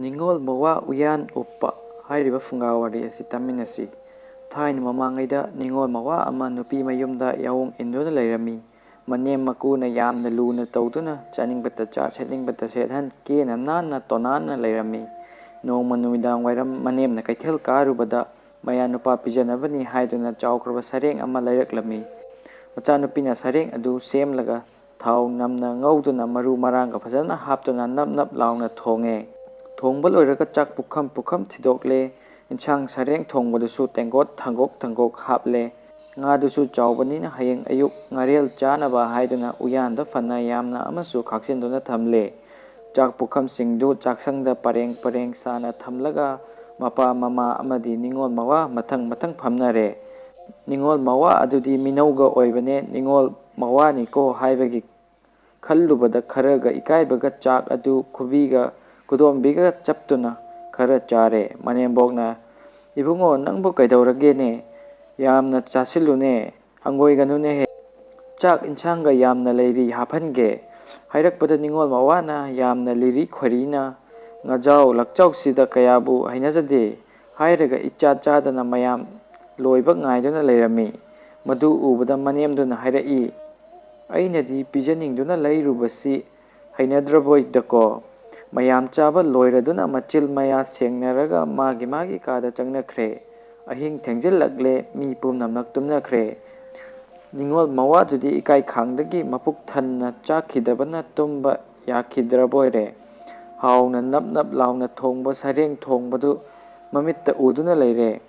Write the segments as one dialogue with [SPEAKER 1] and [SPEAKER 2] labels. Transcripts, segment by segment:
[SPEAKER 1] Ningol Mawa Uyan Uppa hairiba Funga Wari asi taminasi. Thaina mamangayda Ningol Mawa ama nupi mayumda yaung induna lairami. Manem makuna yamna luna tawduna chaningbata cha setningbata sethan kena nana tonana lairami. Nongma numidang wairam manemna kaithel karubada maya nupa pijanabani haiduna chawkraba sareng ama lairaklami. Macha nupina sareng adu semlaga thau namna ngauduna maru maranga phajana haptuna nap nap launa thonge. Thongba loiraga chak pukham thidokle inchang sareng thongbadusu tengot thangok haple nga dusu chawbanina hayeng ayuk ngarel chanaba haiduna uyanda fana yamna amasu khaksinduna thamle chak pukham singdu chaksangda pareng sana thamlaga mapa mama amadi Ningol Mawa mathang phamnare. Ningol Mawa adudi minauga oibane Ningol Mawa ni ko haibagi khallubada kharaga ikaibaga chak adu khubiga kudombiga chaptuna khara chare. Manembokna ibungo nangbo kaidauragene yamna chasilune hangoiganune he chak inchanga yamna leiri haphange hairakpada Ningol Mawana yamna liri khwarina ngajau lakchau sida kayabu hainajade hairaga icha chadana mayam loiba ngaiduna leirami. Madu ubada manemduna hairai ainadi pijaningduna leirubasi hainadraboidako mayam chaba loiraduna machil maya sengnaraga magi kada changnakre ahing thengjillakle mi pumnamnak tumnakre. Ningol Mawa dudi ikai khangdagi mapuk thanna chakhidabana tumba yakhidraboire hauna nap launa thongba sareng thongbadu mamitta uduna leire.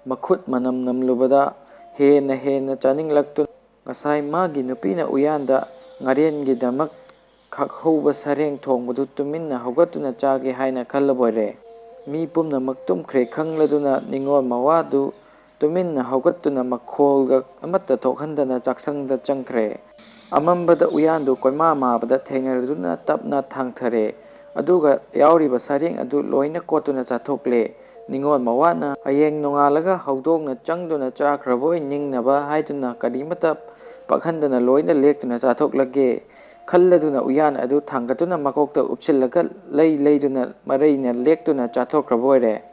[SPEAKER 1] Makhut manam namlubada hena chaninglaktu ngasai magi nupina uyanda ngarengi damak khakhoba sareng thongbadu tuminna hogatuna chage haina khallaboire. Mi pumnamak tumkhre khangladuna Ningol Mawa du tuminna hogatuna makholga amatta thokhandana chaksangda changkhre. Amambada uyandu koima mabada thengaraduna tapna thangthare aduga yauriba sareng adu loina kotuna chathokle. Ningol Mawana hayeng nongalaga haudokna changduna chakraboi ningnaba haiduna karimata pakhandana loina lektuna chathoklage khalladuna uyan adu thangatuna makokta upsillaga leiduna maraina lektuna chathokraboire.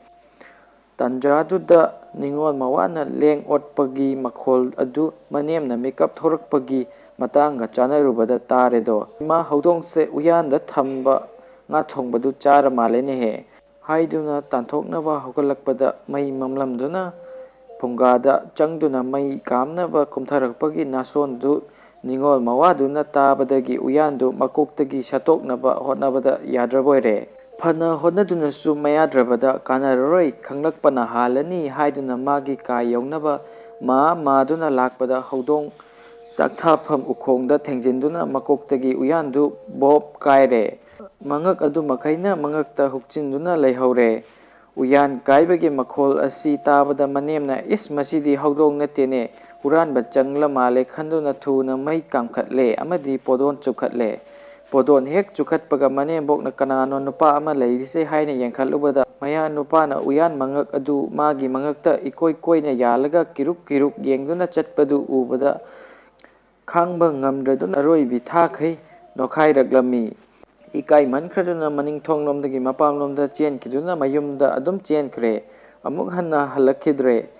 [SPEAKER 1] Tanjaduda Ningol Mawana leng otpagi makhol adu manemna makeup thorakpagi matanga chanarubada taredo ma haudongse uyanda thamba nga thongbadu chara malene he haiduna tanthoknaba hogalakpada mai mamlamduna Fungada changduna mai kamnaba kumtharakpagi nasondu Ningol Mawaduna tabadagi uyandu makoktagi satoknaba hotnabada yadraboire. Phana hotnadunasu mayadrabada kanararoi khanglakpana halani haiduna magi ka yawnaba maduna lakpada haudong chakthafam ukhongda thengjinduna makoktagi uyandu bob kaire. Mangak adu makaina mangakta hukchinduna leihore. Uyan kaibagi makhol asi tabada manemna masidi haudong natene huranba changla male khanduna thuna mai kamkhatle amadi podon chukhatle. Podon hek chukhatpaga manembokna kanano nupa ama leirise haina yengkhalubada maya nupana uyan mangak adu magi mangakta koina yalaga kiruk yengduna chatpadu ubada khangba ngamdraduna aroibi thakhai nokhairaglami. Ikai mankraduna maning thonglomdagi mapamlomda chenkiduna mayumda adum chenkre amuk hanna halakhidre.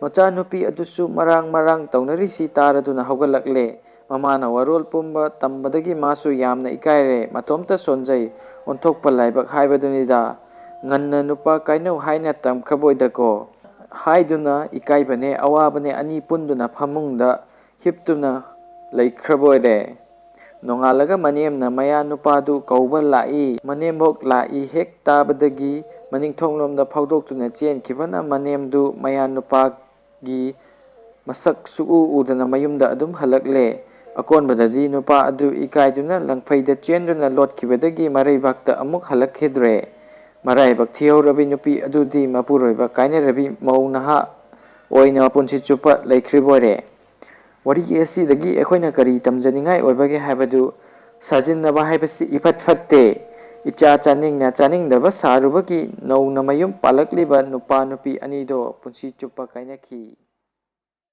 [SPEAKER 1] Macha nupi adusu marang taunarisi taraduna hogalakle. Mamana warol pumba tambadagi masu yamna ikaire matomta sonjai onthokpa laibak haibadunida nganna nupa kainau haina tamkhraboidako haiduna ikaibane awabane ani punduna phamungda hiptuna laikhraboide. Nongalaga manemna maya nupadu kauba lai manembok lai hek tabadagi maning thonglomda phaudoktuna chenkibana manemdu maya nupagi masak suu udana mayumda adum halakle. Akonbadadi nupa adu ikaiduna langfaida chenduna lotkibadagi maraibakta amuk halakhidre. Maraibak thiyorabi nupi adudi mapuroiba kainarabi maunaha oina mapunsi chupa laikhribore. Wari asidagi ekhoina kari tamjaningai oibage haibadu sajinnaba haibasi ifat fatte icha chaningdaba sarubagi nauna mayum palakliba nupa nupi anido punsi chupa kainakhi.